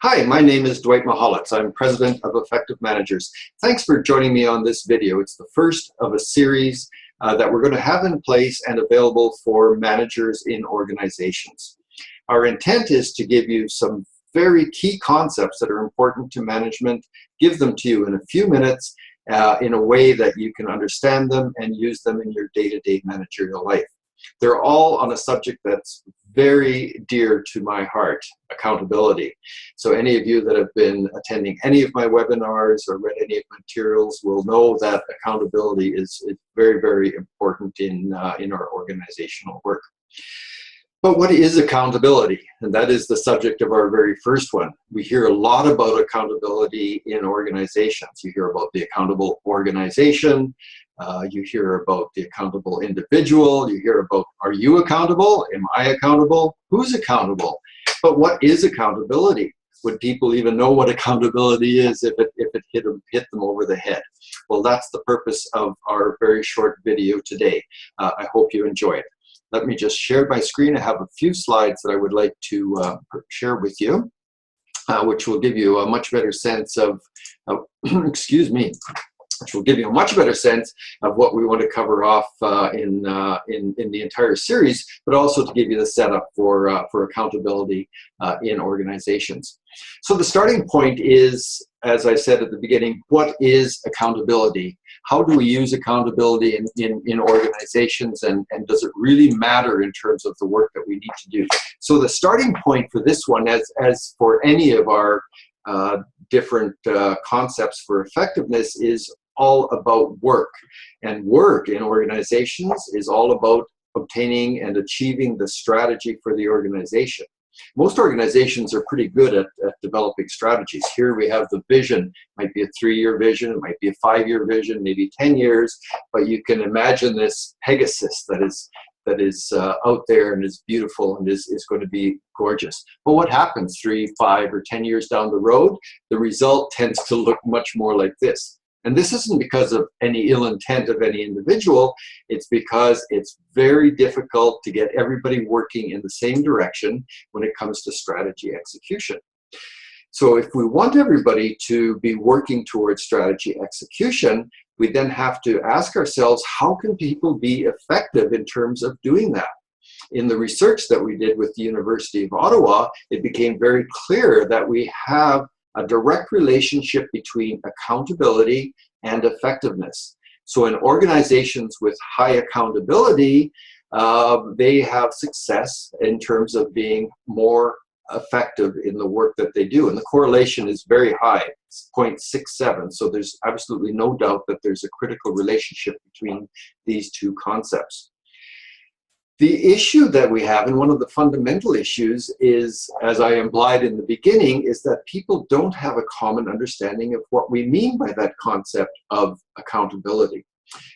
Hi, my name is Dwight Mahalitz. I'm President of Effective Managers. Thanks for joining me on this video. It's the first of a series that we're going to have in place and available for managers in organizations. Our intent is to give you some very key concepts that are important to management, give them to you in a few minutes in a way that you can understand them and use them in your day-to-day managerial life. They're all on a subject that's very dear to my heart, accountability. So any of you that have been attending any of my webinars or read any of my materials will know that accountability is very, very important in our organizational work. But what is accountability? And that is the subject of our very first one. We hear a lot about accountability in organizations. You hear about the accountable organization. You hear about the accountable individual. You hear about, are you accountable? Am I accountable? Who's accountable? But what is accountability? Would people even know what accountability is if it hit them over the head? Well, that's the purpose of our very short video today. I hope you enjoy it. Let me just share my screen. I have a few slides that I would like to share with you, which will give you a much better sense of, excuse me, which will give you a much better sense of what we want to cover off in the entire series, but also to give you the setup for accountability in organizations. So the starting point is, as I said at the beginning, what is accountability? How do we use accountability in organizations, and does it really matter in terms of the work that we need to do? So the starting point for this one, as for any of our different concepts for effectiveness, is all about work. And work in organizations is all about obtaining and achieving the strategy for the organization. Most organizations are pretty good at developing strategies. Here we have the vision. It might be a 3-year vision, it might be a 5-year vision, maybe 10 years, but you can imagine this Pegasus that is out there and is beautiful and is going to be gorgeous. But what happens 3, 5, or 10 years down the road? The result tends to look much more like this. And this isn't because of any ill intent of any individual. It's because it's very difficult to get everybody working in the same direction when it comes to strategy execution. So if we want everybody to be working towards strategy execution, we then have to ask ourselves, how can people be effective in terms of doing that? In the research that we did with the University of Ottawa, it became very clear that we have a direct relationship between accountability and effectiveness. So in organizations with high accountability, they have success in terms of being more effective in the work that they do. And the correlation is very high, it's 0.67. So there's absolutely no doubt that there's a critical relationship between these two concepts. The issue that we have, and one of the fundamental issues is, as I implied in the beginning, is that people don't have a common understanding of what we mean by that concept of accountability.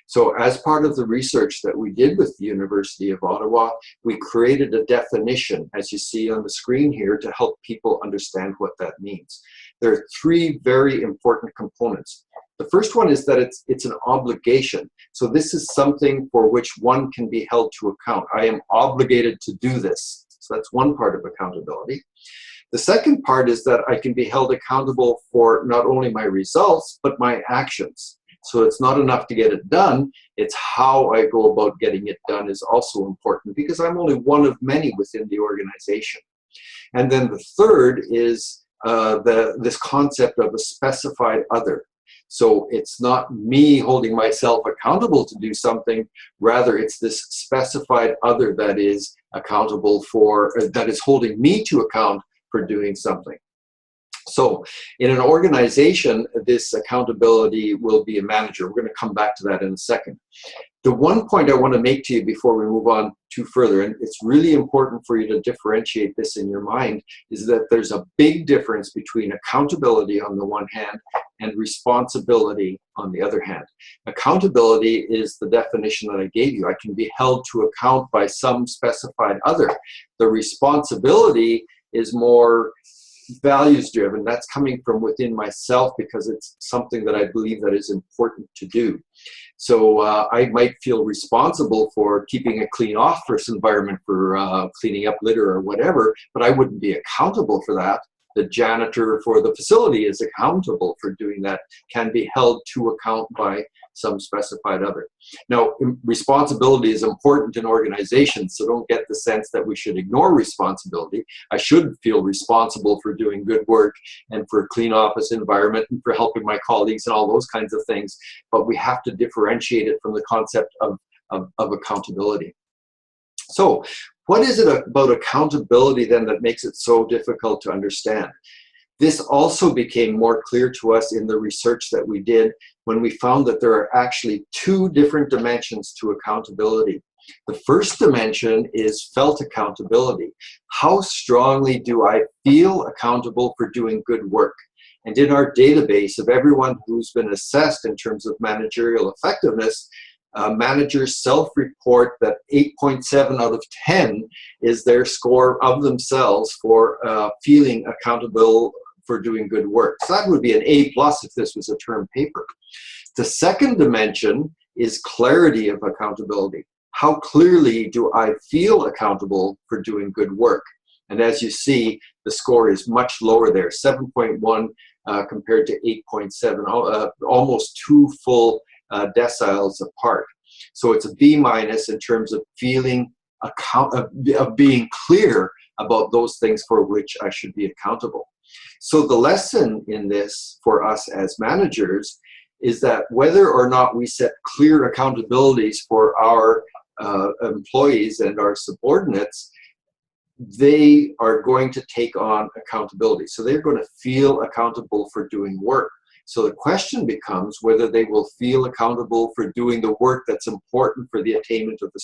So as part of the research that we did with the University of Ottawa, we created a definition, as you see on the screen here, to help people understand what that means. There are 3 very important components. The first one is that it's an obligation. So this is something for which one can be held to account. I am obligated to do this. So that's one part of accountability. The second part is that I can be held accountable for not only my results, but my actions. So it's not enough to get it done, it's how I go about getting it done is also important, because I'm only one of many within the organization. And then the third is this concept of a specified other. So it's not me holding myself accountable to do something, rather it's this specified other that is accountable for, that is holding me to account for doing something. So in an organization, this accountability will be a manager. We're going to come back to that in a second. The one point I want to make to you before we move on too further, and it's really important for you to differentiate this in your mind, is that there's a big difference between accountability on the one hand and responsibility on the other hand. Accountability is the definition that I gave you. I can be held to account by some specified other. The responsibility is more values driven. That's coming from within myself because it's something that I believe that is important to do. So I might feel responsible for keeping a clean office environment, for cleaning up litter or whatever, but I wouldn't be accountable for that. the janitor for the facility is accountable for doing that, can be held to account by some specified other. Now, responsibility is important in organizations, so don't get the sense that we should ignore responsibility. I should feel responsible for doing good work and for a clean office environment and for helping my colleagues and all those kinds of things, but we have to differentiate it from the concept of accountability. So, what is it about accountability then that makes it so difficult to understand? This also became more clear to us in the research that we did when we found that there are actually two different dimensions to accountability. The first dimension is felt accountability. How strongly do I feel accountable for doing good work? And in our database of everyone who's been assessed in terms of managerial effectiveness, managers self-report that 8.7 out of 10 is their score of themselves for feeling accountable for doing good work. So that would be an A+ if this was a term paper. The second dimension is clarity of accountability. How clearly do I feel accountable for doing good work? And as you see, the score is much lower there, 7.1 compared to 8.7, almost two full deciles apart. So it's a B- in terms of feeling of being clear about those things for which I should be accountable. So the lesson in this for us as managers is that whether or not we set clear accountabilities for our employees and our subordinates, they are going to take on accountability. So they're going to feel accountable for doing work. So the question becomes whether they will feel accountable for doing the work that's important for the attainment of the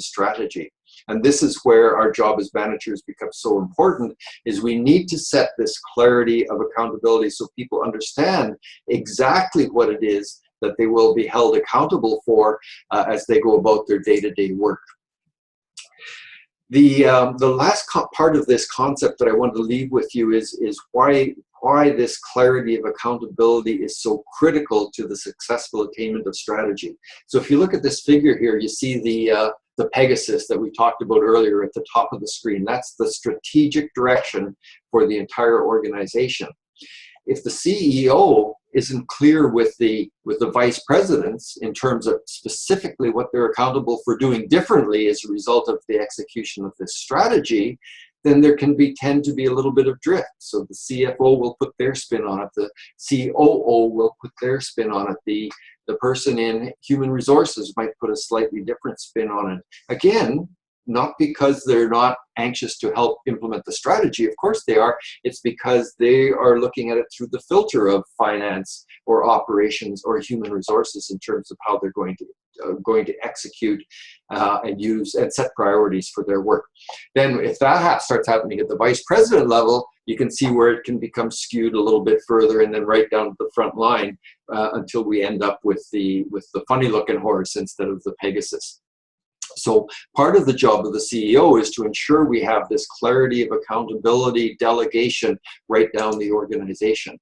strategy. And this is where our job as managers becomes so important, is we need to set this clarity of accountability so people understand exactly what it is that they will be held accountable for as they go about their day-to-day work. The last part of this concept that I want to leave with you is why this clarity of accountability is so critical to the successful attainment of strategy. So if you look at this figure here, you see the Pegasus that we talked about earlier at the top of the screen. That's the strategic direction for the entire organization. If the CEO isn't clear with the vice presidents in terms of specifically what they're accountable for doing differently as a result of the execution of this strategy, then there can tend to be a little bit of drift. So the CFO will put their spin on it, the COO will put their spin on it, the person in human resources might put a slightly different spin on it. Again, not because they're not anxious to help implement the strategy, of course they are, it's because they are looking at it through the filter of finance or operations or human resources in terms of how they're going to execute and use and set priorities for their work. Then if that starts happening at the vice president level, you can see where it can become skewed a little bit further and then right down to the front line until we end up with the funny looking horse instead of the Pegasus. So part of the job of the CEO is to ensure we have this clarity of accountability, delegation right down the organization.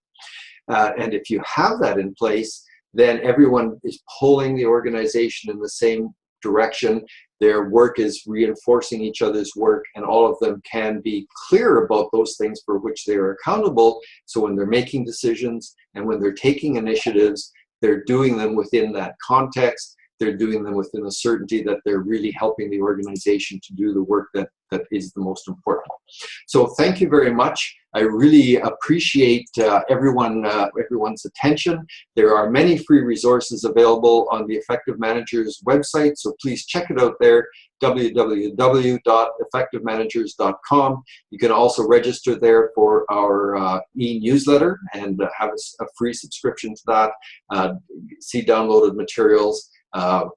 And if you have that in place, then everyone is pulling the organization in the same direction. Their work is reinforcing each other's work, and all of them can be clear about those things for which they are accountable. So when they're making decisions and when they're taking initiatives, they're doing them within that context. They're doing them within the certainty that they're really helping the organization to do the work that is the most important. So thank you very much. I really appreciate everyone's attention. There are many free resources available on the Effective Managers website, so please check it out there, www.effectivemanagers.com. You can also register there for our e-newsletter and have a free subscription to that, see downloaded materials,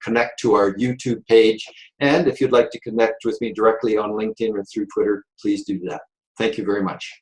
connect to our YouTube page, and if you'd like to connect with me directly on LinkedIn or through Twitter, please do that. Thank you very much.